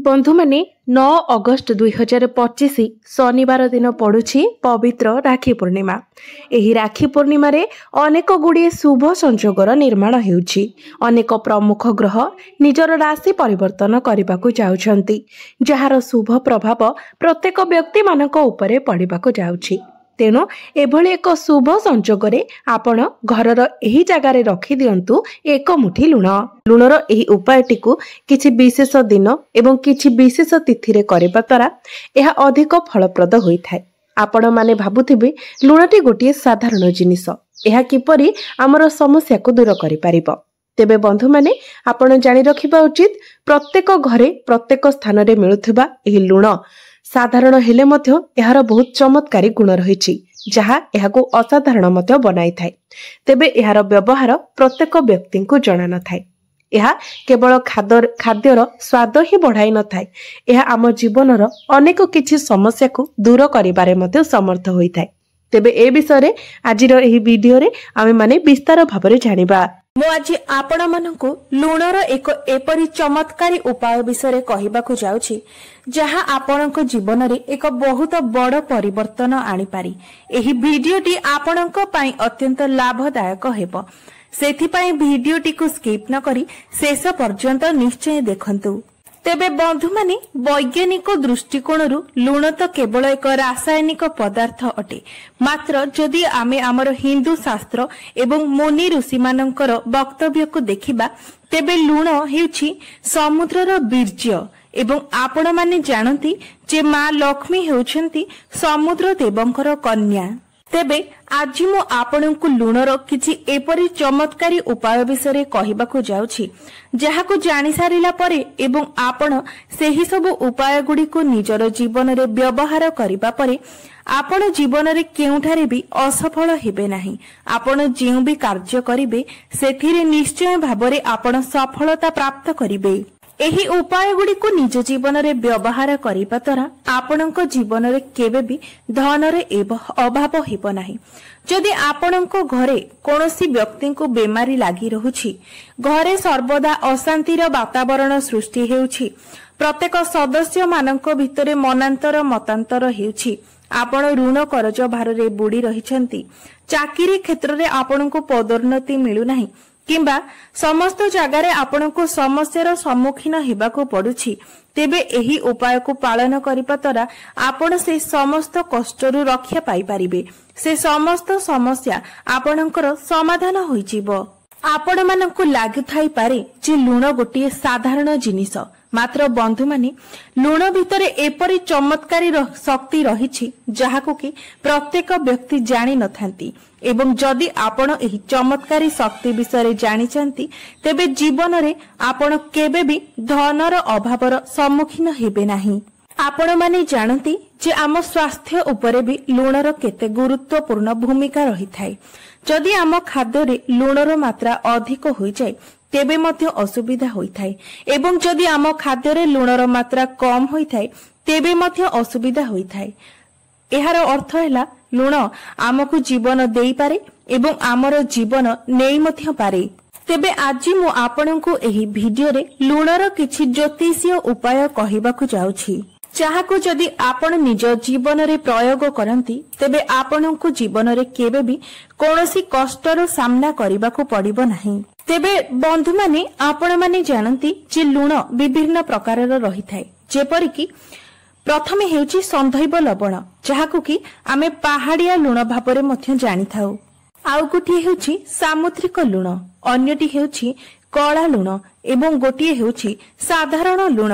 बंधु माने 9 अगस्त 2025 शनिवार दिन पड़ुछि पवित्र राखी पूर्णिमा। एही राखी पूर्णिमा रे अनेक गुड़िए शुभ संजोगर निर्माण हेउछि। अनेक प्रमुख ग्रह निजर राशि परिवर्तन करबाकू जाउछंती, जहार शुभ प्रभाव प्रत्येक व्यक्ति मानक उपरे पड़िबाकू जाउछि। तेणु एभली एक शुभ संजोगरे आपण घरर एही जगारे रखी दियंतु एक मुठी लुण। लुणर एही उपायटिकु किछि विशेष दिन एवं किछि विशेष तिथि रे करबा द्वारा यह अधिक फलप्रद होइथाय। आपण माने भाबुथिबे लुणटी गोटिए साधारण जिनिस, यह किपरि आमर समस्या को दूर करि परिबो। तेबे बंधु माने आपण जानि रखिबा उचित प्रत्येक घरे प्रत्येक स्थान रे मिलुथिबा एही लुण साधारण हेले मध्य एहार बहुत चमत्कारी गुण रहिछि, जहा एहाको असाधारण मध्य बनाई थाए। तेबे एहार व्यवहार प्रत्येक व्यक्ति को जणा न थाए। एहा केवल खाद्यर स्वाद ही बढ़ाई न थाए, एहा आम जीवनर अनेक किछि समस्या को दूर करिबारे मध्य समर्थ होई थाए। तेबे ए विषय आजिर एही वीडियो रे आमे माने विस्तार भाबरे जानिबा। मु आज आपण मानकु लुणर एक एपरी चमत्कारी उपाय विषय कहबाकू जाउछि, जहा आपणक जीवन रे एक बहुत बड़ परिवर्तन आनी पारी। एही वीडियोटी आपणक पई अत्यंत लाभदायक हेबो, सेथिपई वीडियोटी को स्किप न करी शेष पर्यंत निश्चय देखंतु। तेबे बंधु माने वैज्ञानिक दृष्टिकोण लुण तो केवल एक रासायनिक पदार्थ अटे। मात्र जदि आमे आमर हिंदू शास्त्र एवं मुनि ऋषि मानकर वक्तव्य को देखिबा, तेबे लुण हेउछि समुद्रर बीर्य एवं आपण माने जानती जे मां लक्ष्मी हेउछंती समुद्र देवंकर कन्या। तेबे आज मु आपणकु लुणर किछि एपरि चमत्कारी उपाय विषय कहबाकू जाउछि, जहाकू जानि सारिला परे एवं आपण सेही सब उपाय गुडी को निजर जीवन रे व्यवहार करिबा परे आपण जीवन रे केउठारे भी असफल हेबे नाही। आपण जेउ भी कार्य करिवे सेथिरे निश्चय भाबरे आपण सफलता प्राप्त करिवे। एही उपाय गुडी को निज जीवन रे व्यवहार करिबा द्वारा आपणक जीवन रे केबे भी धन रे अभाव हेबो नाही। जदि आपणक घरे कोनोसी व्यक्ति को बेमारी लागि रहुछि, घरे सर्वदा अशांतिर वातावरण सृष्टि हेउछि, प्रत्येक सदस्य मानक भितरे मनांतर मतांतर हेउछि, आपण ऋण करज भार रे बुडी रहिछंती, चाकरी क्षेत्र रे आपणको पदोन्नति मिलु नाही, किंबा समस्त जगार आपनको समस्यार सम्मुखीन हेबाको पड़ुछि, तेबे एही उपाय को पालन करिबा द्वारा आपण से समस्त कष्टरु रक्षा पाई परिबे। से समस्त समस्या आपणकर समाधान होइजिबो। आपण मानकु लागुथाई पारे जे लुण गोटिए साधारण जिनिस, मात्र बंधु माने लुण भितरे एपरी चमत्कारी शक्ति रहिछि, जहाकु कि प्रत्येक व्यक्ति जानि नथांती। एवं जदि आपण एही चमत्कारी शक्ति विषय जानिचंती, तेबे जीवन रे आपण केबे भी धनर अभावर सम्मुखीन हेबे नाही। आपण माने जानती जे आम स्वास्थ्य उपरे भी लुणर केते गुरुत्वपूर्ण भूमिका रही थाए। जदि आम खाद्य रे लुणर मात्रा अधिक होई जाय, तेबे मध्य असुविधा होई थाए, एवं जदि आम खाद्य रे लुणर मात्रा कम होई थाए, तेबे मध्य असुविधा होई थाए। एहार अर्थ हैला लुण आमको जीवन देई पारे एवं आमर जीवन नेई मध्य पारे। तेबे आज मु आपनकु एही वीडियो रे लुणर किछि ज्योतिषीय उपाय कहिबाकू जाउछि, जहाकू जदि आपण निज जीवन रे प्रयोग करंती, तेबे आपनकु जीवन रे केबे भी कोनोसी कष्टर सामना करिबाकू पड़िबो नाही। तेबे बंधु माने आपण माने जानती जे लुण विभिन्न प्रकारर रही थाए, जेपरि कि प्रथमे हेउची संधैव लवण, जहाकू कि आमे पहाड़िया लुण भाबरे मध्य जानि थाउ। आउ गोटिए हेउची सामुद्रिक लुण, अन्यटी हेउची कला लुण एवं गोटिए हेउची साधारण लुण।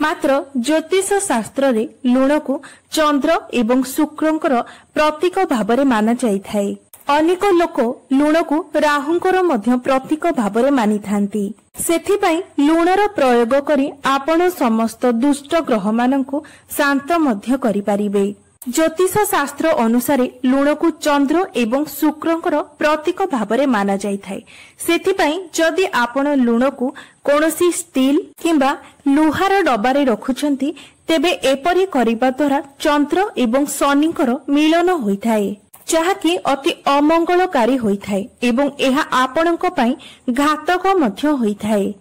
मात्र ज्योतिष शास्त्र रे लुण को चंद्र एवं शुक्रंकर प्रतीक भाबरे माना जाई थाए। अनेक लोक लुण को राहुंकर मध्य प्रतीक भाबरे मानि थांती। सेथिपई लुणर प्रयोग करी आपण समस्त दुष्ट ग्रह मानकु शांत मध्य करि पारिबे। ज्योतिष शास्त्र अनुसारे लुण को चंद्र एवं शुक्रंकर प्रतीक भाबरे माना जाई थाए। सेथिपई जदि आपण लुण को कोनोसी स्टील किंबा लुहार डबारे रखुछंती, तेबे एपरी करिबा द्वारा चंद्र एवं शनिकर मिलन होई थाए, जहाकि अति अमंगलकारी होई थाए एवं एहा आपणक पई घातक मध्य होई थाए।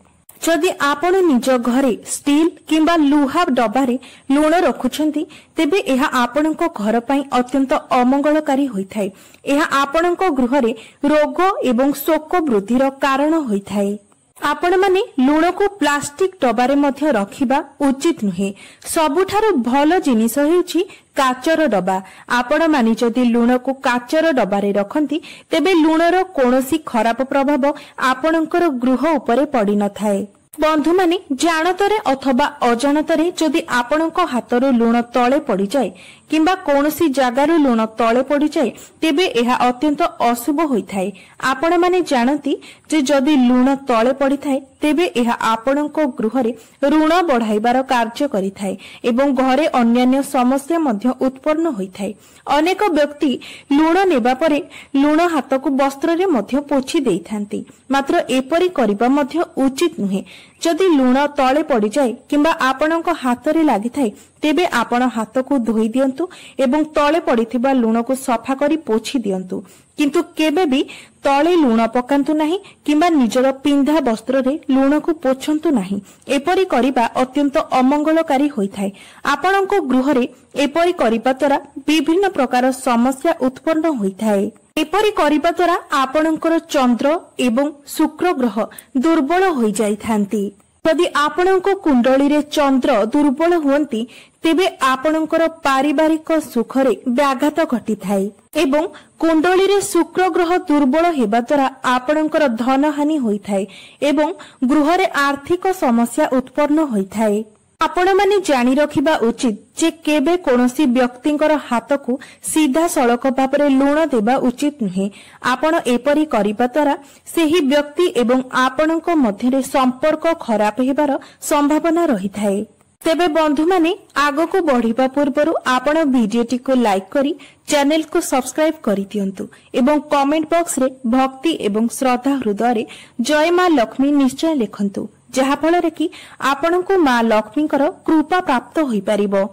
जदि आपण निज घरे स्टील किंबा लुहा डबारे लुण रखुछंती तेबे एहा आपणको घर पई अत्यंत अमंगलकारी होइथाय। एहा आपणको गृहरे रोग एवं शोक वृद्धिर कारण होइथाय। आपण माने लुण को प्लास्टिक डबारे मध्य रखिबा उचित नुहे। सबुठारु भल जिनिस हेउछि काचर डबा। आपण माने जदि लुण को काचर डबारे रखंती तेबे लुणर कोनोसी खराब प्रभाव आपणकर गृह उपरे पड़ी न थाए। बंधु माने जानतरे अथवा अजानतरे जदि आपणको हातरो लुण तळे पड़ी जाए किंबा कोनोसी जगार लुण तळे पड़ी जाए तेबे एहा अत्यंत अशुभ होइथाय। आपण माने जानती जे जदि लुण तळे पड़ी थाए तेबे एहा आपणको गृहरे ऋण बढ़ाइबार कार्य करिथाय एवं घरे अन्यान्य समस्या मध्य उत्पन्न होइथाय। अनेक व्यक्ति लुण नेबा परे लुण हातको वस्त्ररे मध्य पोछि देइथांती, मात्र एपरि करिबा मध्य उचित नुहे। जदि लुण तळे पड़ी जाए किंबा आपणको हातरे लागिथाय तेबे आपण हातको धोई दियंतु एवं तळे पड़िथिबा लुण को सफा करी पोछि दियंतु, किंतु केबे भी तळे लुण पकांतु नाही किंबा निजर पिंधा वस्त्र रे लुण को पोछंतु नाही। एपरि करिबा अत्यंत अमंगलकारी होइथाय। आपणको गृहरे एपरि करिबा द्वारा विभिन्न प्रकार समस्या उत्पन्न होइथाय। एपरि करिबा द्वारा आपणकर चंद्र एवं शुक्र ग्रह दुर्बल होई जाइथांती। यदि आपणको कुंडली रे चंद्र दुर्बल हुअंती तेबे आपणकर पारिवारिक सुखरे व्याघात घटी थाए एवं कुंडली रे शुक्र ग्रह दुर्बल हेबा द्वारा आपणकर धन हानि होइथाए एवं गृह रे आर्थिक समस्या उत्पन्न होइथाए। आपण माने जानी रखिबा उचित जे केबे कोनोसी व्यक्तिंकर हातकु सीधा सड़क भाबरे लुण देबा उचित नुहे। आपण एपरि करिबा द्वारा सेही व्यक्ति एवं आपणको मध्यरे संपर्क खराब हेबार संभावना रहिथाए। तेबे बंधु माने आगको बढ़िबा पूर्वरु आपण वीडियोटी को लाइक करी चैनल को सब्सक्राइब करि दियंतु एवं कमेंट बॉक्स रे भक्ति एवं श्रद्धा हृदय जय मां लक्ष्मी निश्चय लिखंतु, जहा फल कि आपणको मां लक्ष्मीकर कृपा प्राप्त होई परिबो।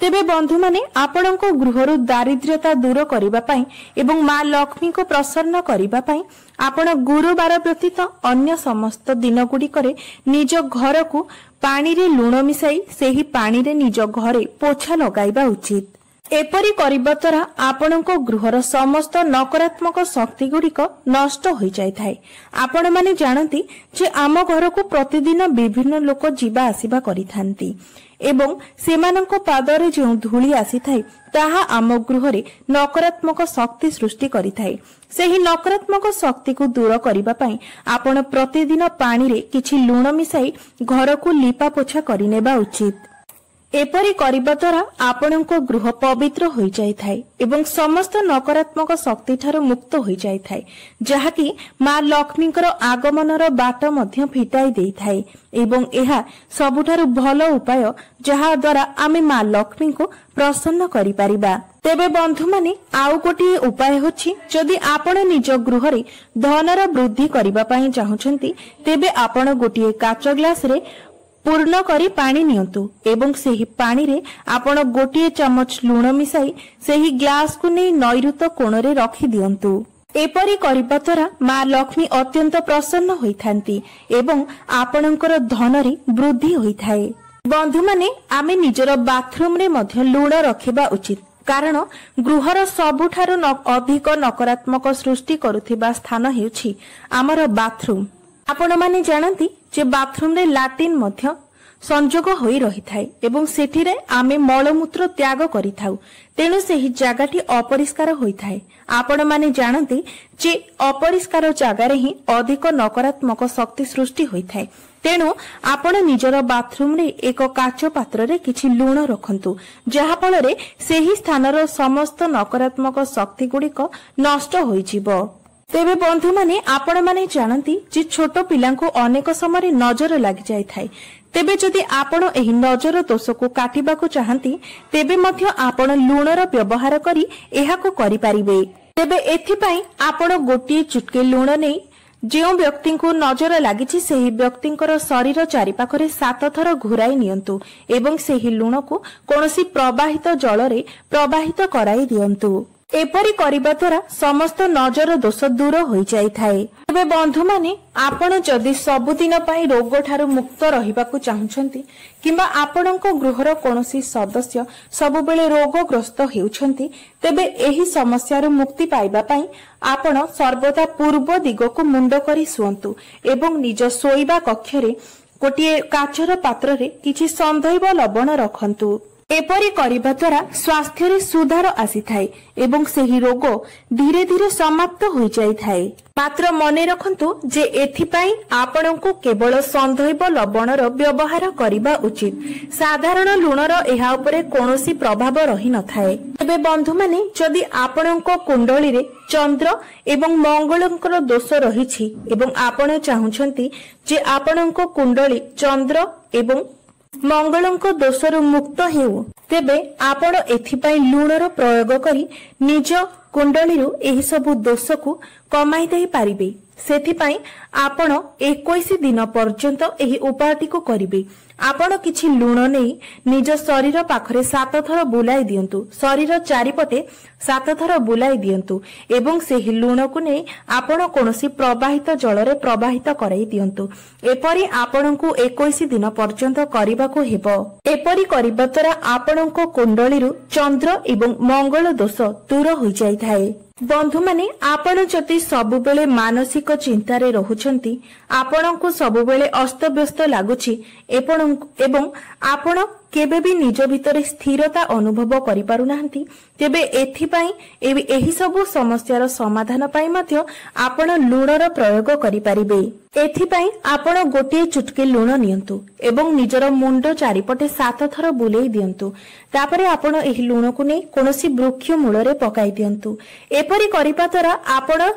तेबे बंधु माने आपणको गृहरु दारिद्र्यता दूर करिबा पई एवं मां लक्ष्मी को प्रसन्न करिबा पई आपण गुरुवार व्यतीत अन्य समस्त दिन गुड़िकरे निज घर को पानी रे लुण मिसाई सेही पानी रे निज घरे पोछा लगाइबा उचित। एपरि करिबा द्वारा आपणको गृहर समस्त नकारात्मक शक्ति गुड़िक नष्ट होई जाइथाय। आपण माने जानती जे आम घर को प्रतिदिन विभिन्न लोक जीवा आसीबा करिथांती एवं सेमानंको पादरे जो धूली आसीथाय ताहा आम गृहरे नकारात्मक शक्ति सृष्टि करिथाय। सेही नकारात्मक शक्ति को दूर करिबा पई आपण प्रतिदिन पानी रे किछि लुण मिसाई घर को लीपा पोछा करिनेबा उचित। एपरि करिबा द्वारा आपणको गृह पवित्र होई जाइथाय एवं समस्त नकारात्मक शक्ति ठारो मुक्त होई जाइथाय, जहाकि मां लक्ष्मीकर आगमनर बाट मध्य फिटाई देइथाय एवं एहा सबुठारु भलो उपाय जहा द्वारा आमे मां लक्ष्मी को प्रसन्न करि परिबा। तेबे बंधु माने आउ गोटिए उपाय होछि जदि आपण निज गृहरे धनर वृद्धि करिबा पई चाहुछंती तेबे आपण गोटिए काच ग्लास रे पूर्ण करी पानी नियंतु एवं सेही पानी रे आपण गोटिए चमच लुण मिसाई सेही ग्लास को नै नैऋत कोण रे रखि दियंतु। एपरि करिबा द्वारा मां लक्ष्मी अत्यंत प्रसन्न होइथांती एवं आपणकर धन रे वृद्धि होइथाय। बंधु माने आमे निजर बाथरूम रे मध्य लुण रखिबा उचित, कारण गृहर सबुठारु अधिक नकारात्मक सृष्टि करुथिबा स्थान हेउछि आमर बाथरूम। आपण माने जानती जे बाथरूम रे लैट्रिन मध्य संजोग होई रही थाए एवं सेठिरे आमे मलमूत्र त्याग करिथाउ, तेणु सेही जागाटी अपरिष्कार होई थाए। आपण माने जानती जे अपरिष्कार जागारे ही अधिक नकारात्मक शक्ति सृष्टि होई थाए, तेणु आपण निजर बाथरूम रे एक काच पात्र रे किछि लुण रखंतु, जहा फल रे सेही स्थानर समस्त नकारात्मक शक्ति गुड़िक नष्ट होई जिवो। तेबे बंधु माने आपण माने जानती जे छोट पिलांको अनेक समय नजर लागि जाय थाए। तेबे जदि आपण एही नजर दोष को काटिबा को चाहंती तेबे मध्य आपण लुणर व्यवहार करी एहा को करि परिबे। तेबे एथि पई आपण गोटिए चुटके लुण नै जो व्यक्ति को नजर लगी सेही व्यक्तिंकर शरीर चारिपाखरे 7 थर घुराई नियंतु एवं सेही लुण को कोनोसी प्रवाहित जल रे प्रवाहित कराई दियंतु। एपरी करिबा द्वारा समस्त नजर दोष दूर हो जाइथाए। तबे बंधु माने आपण जदि सबुदिन पई रोग ठारू मुक्त रहिबाकू चाहुछंती किंबा आपणको गृहर कोनोसी सदस्य सबुबेले रोगग्रस्त हेउछंती तेबे एही समस्यारू मुक्ति पाइबा पई आपण सर्वदा पूर्व दिगको मुंड करी सुअंतु एवं निज सोइबा कक्षरे गोटे काचर पात्र रे किछि संदैव लवण रखंतु। एपरी करिबा द्वारा स्वास्थ्य रे सुधार आसी थाए एवं सेही रोग धीरे धीरे समाप्त हो जाई थाए। मात्र मने रखंतु जे एथिपाई आपणको केवल संदैव लवणर व्यवहार करिबा उचित। साधारण लुणर एहा उपरे कोनोसी प्रभाव रही न थाए। तबे बंधु माने जदि आपणको कुंडली रे चंद्र एवं मंगलंकर दोष रहिछि एवं आपण चाहुछंती जे आपणको कुंडली चंद्र एवं मंगलंक दोषरु मुक्त हेउ तेबे आपण एथिपाई लुणर प्रयोग करी निज कुंडलीरु एही सबु दोषकु कमाई देई पारिबे। सेथिपाई आपण 21 दिन पर्यंत एही उपायटी को करिबे। आपण किछि लुण नेई निज शरीर पाखरे 7 थर बुलाई दियंतु। शरीर चारिपटे 7 थर बुलाई दियंतु एवं सेही लुण को नेई आपण कोनोसी प्रवाहित जल रे प्रवाहित कराई दियंतु। एपरी आपणको 21 दिन पर्यंत करिबाको हेबो। एपरी करिबा द्वारा आपणको कुंडलीरु चंद्र एवं मंगल दोष दूर हो जाई थाए। बंधु माने आपण जति सबुबेले मानसिक चिंता रे रहुछंती आपणको सबुबेले अस्तव्यस्त लागुछि एवं आपण केबे भी निज भितरे स्थिरता अनुभव करि पारु नाहंती तेबे एथिपाई एही सबु समस्यार समाधान पाई मध्य आपण लुणर प्रयोग करि पारिबे। एथिपाई आपण गोटे चुटकी लुण नियंतु एवं निजर मुंड चारिपटे 7 थर बुलेई दियंतु। तापरे आपण एही लुण को नै कोनोसी वृक्ष मूल रे पकाई दियंतु। एपरि करिबा द्वारा आपण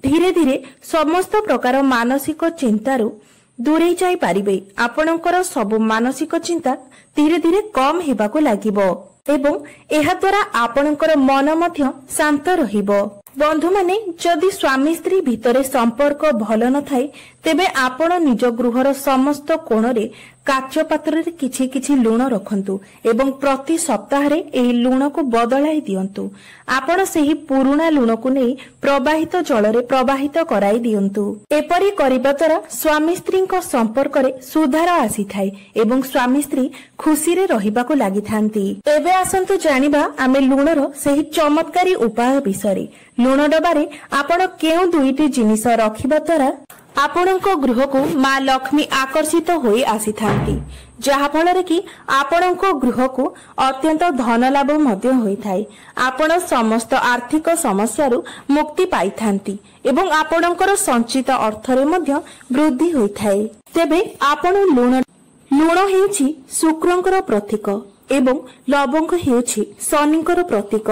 धीरे धीरे समस्त प्रकार मानसिक चिंतारू दूरे जाई पारिबे। आपणकर सब मानसिक चिंता धीरे धीरे कम हेबाको लागिबो एवं एहा द्वारा आपणकर मन मध्य शांत रहिबो। बंधु माने जदि स्वामी स्त्री भितरे संपर्क भल न थाए तेबे आपण निज गृहर समस्त कोण रे काच पात्र रे किछि किछि लुण रखंतु एवं प्रति सप्ताह रे एही लुण को बदलाई दियंतु। आपण सेही पुराना लुण को नै प्रवाहित जल रे प्रवाहित कराई दियंतु। एपरि करिबा द्वारा स्वामी स्त्री को संपर्क रे सुधार आसी थाए एवं स्वामी स्त्री खुशी रे रहिबाको लागि थांती। एबे आसंतु जानिबा आमे लुणर सेही चमत्कारी उपाय विषय। लुण डबारे आपण केउ दुईटी जिनिस रखिबा द्वारा आपणको गृह को मां लक्ष्मी आकर्षित होई आसी थांती जहा फल कि आपणको गृह को अत्यंत धन लाभ मध्य होई थाए। आपण समस्त आर्थिक समस्या रु मुक्ति पाई थांती एवं आपणकर संचित अर्थ रे मध्य वृद्धि होई थाए। तेबे आपण लुण हेउछि शुक्रंकर प्रतीक एवं लवंग हेउछि शनिकर प्रतीक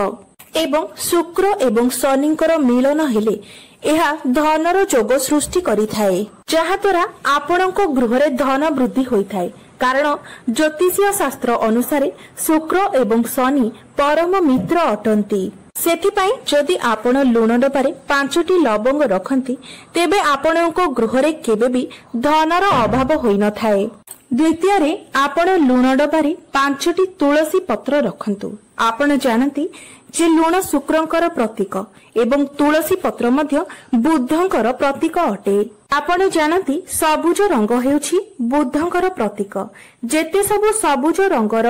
एवं शुक्र एवं शनिकर मिलन हेले एहा धनर जोग सृष्टि करि थाए जहा द्वारा आपणको गृह रे धन वृद्धि होई थाए। कारण ज्योतिषीय शास्त्र अनुसारे शुक्र एवं शनि परम मित्र अटंती। सेथिपाई जदि आपण लुण डबारे 5टी लवंग रखंती तेबे आपणको गृह रे केबे भी धनर अभाव होई न थाए। द्वितीय रे आपण लुण डबारे 5टी तुलसी पत्र रखंतु। आपण जानती जे लुण शुक्रंकर प्रतीक एवं तुलसी पत्र मध्य बुद्धंकर प्रतीक अटे। आपण जानती सबुज रंग हेउछि बुद्धंकर प्रतीक। जेते सब सबुज रंगर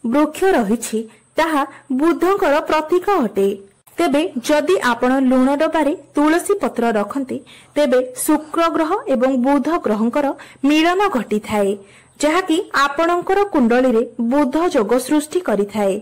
वृक्ष रहिछि ताहा बुद्धंकर प्रतीक अटे। तेबे जदि आपण लुण डबारे तुलसी पत्र रखंती तेबे शुक्र ग्रह एवं बुध ग्रहंकर मिलन घटी थाए जहाकि आपणकर कुंडली रे बुध जोग सृष्टि करि थाए।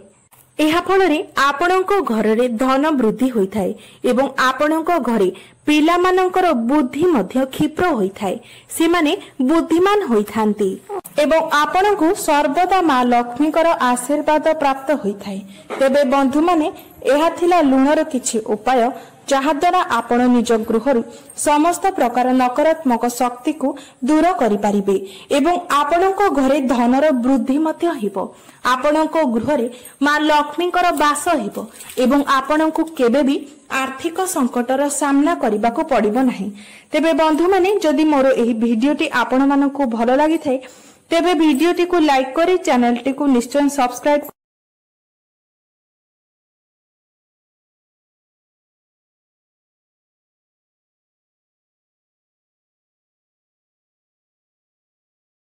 एहा फल रे आपणको घर रे धन वृद्धि होई थाए एवं आपणको घरे पिला मानकर बुद्धि मध्य क्षिप्र होई थाए। से माने बुद्धिमान होई थांती एवं आपणको सर्वदा मां लक्ष्मीकर आशीर्वाद प्राप्त होई थाए। तेबे बंधु माने एहा थिला लुणर किछि उपाय जहा द्वारा आपण निज गृहरु समस्त प्रकार नकारात्मक शक्ति को दूर करि पारिबे एवं आपणको घरे धनर वृद्धि मध्य हेबो। आपणको गृह रे मां लक्ष्मीकर वास हेबो एवं आपणको केबे भी आर्थिक संकटर सामना करबा को पड़िबो नाही। तेबे बंधु माने जदि मोर एही वीडियोटी आपण मानकु भलो लागि थाए तेबे वीडियोटी को लाइक करी चैनल टी को निश्चय सब्सक्राइब